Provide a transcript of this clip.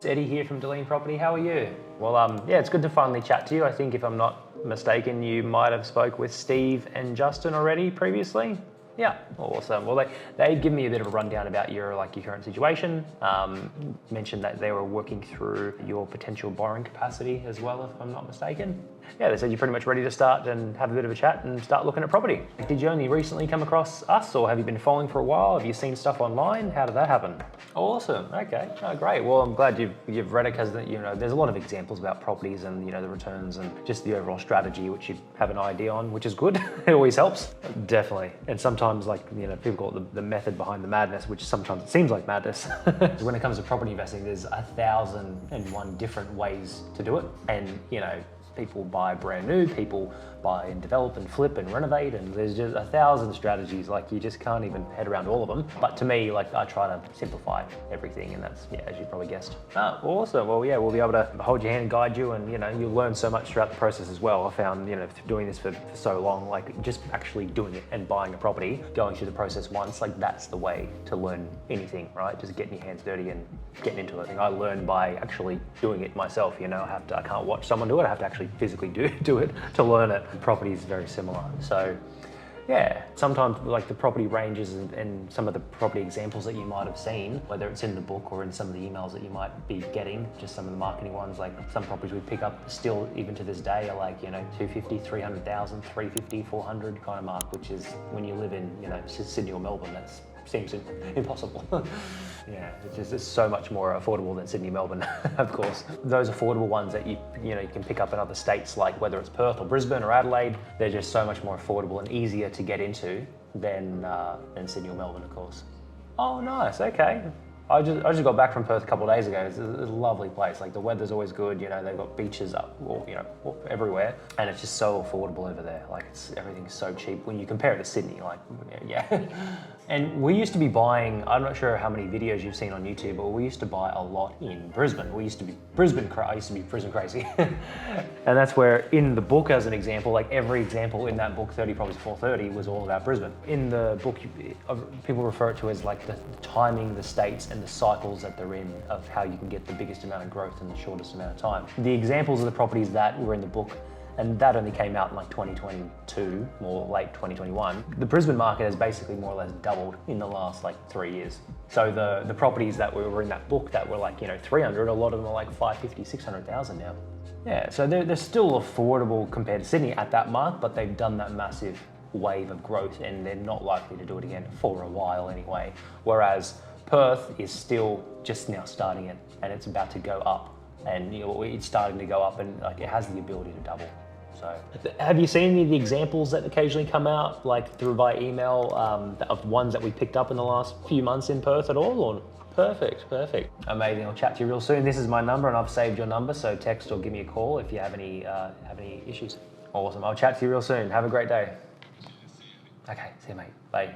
Eddie here from Deline Property. How are you? Well, yeah, it's good to finally chat to you. I think if I'm not mistaken, you might have spoke with Steve and Justin already previously. Yeah, awesome. Well, they give me a bit of a rundown about your current situation. Mentioned that they were working through your potential borrowing capacity as well, if I'm not mistaken. Yeah, they said you're pretty much ready to start and have a bit of a chat and start looking at property. Did you only recently come across us, or have you been following for a while? Have you seen stuff online? How did that happen? Awesome. Okay. Oh, great. Well, I'm glad you've read it, because there's a lot of examples about properties and the returns and just the overall strategy, which you have an idea on, which is good. It always helps. Definitely. And sometimes people call it the method behind the madness, which sometimes it seems like madness. When it comes to property investing, there's 1,001 different ways to do it, and people buy brand new, people buy and develop and flip and renovate, and there's just 1,000 strategies. You just can't even head around all of them. But to me, I try to simplify everything, and that's, as you probably guessed. Oh, awesome. Well, yeah, we'll be able to hold your hand and guide you, and you'll learn so much throughout the process as well. I found, doing this for so long, just actually doing it and buying a property, going through the process once, that's the way to learn anything, right? Just getting your hands dirty and getting into it. I learned by actually doing it myself. I can't watch someone do it. I have to actually physically do it to learn it. Property is very similar. So yeah, sometimes the property ranges and some of the property examples that you might have seen, whether it's in the book or in some of the emails that you might be getting, just some of the marketing ones, some properties we pick up still even to this day are 250, 300,000, 350, 400 kind of mark, which is, when you live in Sydney or Melbourne, that seems impossible. Yeah, it's so much more affordable than Sydney, Melbourne, of course. Those affordable ones that you can pick up in other states, whether it's Perth or Brisbane or Adelaide, they're just so much more affordable and easier to get into than Sydney or Melbourne, of course. Oh, nice. Okay. I just got back from Perth a couple of days ago. It's a lovely place. The weather's always good. They've got beaches up, everywhere, and it's just so affordable over there. Everything's so cheap when you compare it to Sydney. Yeah. And we used to be buying. I'm not sure how many videos you've seen on YouTube, but we used to buy a lot in Brisbane. I used to be Brisbane crazy, and that's where, in the book, as an example, every example in that book, 30 Properties 430, was all about Brisbane. In the book, people refer it to as the timing, the states, and the cycles that they're in, of how you can get the biggest amount of growth in the shortest amount of time. The examples of the properties that were in the book, and that only came out in 2022, more late 2021. The Brisbane market has basically more or less doubled in the last 3 years. So the properties that were in that book that were 300, a lot of them are 550, 600,000 now. Yeah, so they're still affordable compared to Sydney at that mark, but they've done that massive wave of growth, and they're not likely to do it again for a while anyway. Whereas Perth is still just now starting it, and it's about to go up, and it's starting to go up, and it has the ability to double. So, have you seen any of the examples that occasionally come out, through by email, of ones that we picked up in the last few months in Perth at all? Or? Perfect. Amazing. I'll chat to you real soon. This is my number, and I've saved your number, so text or give me a call if you have any issues. Awesome. I'll chat to you real soon. Have a great day. Okay. See you, mate. Bye.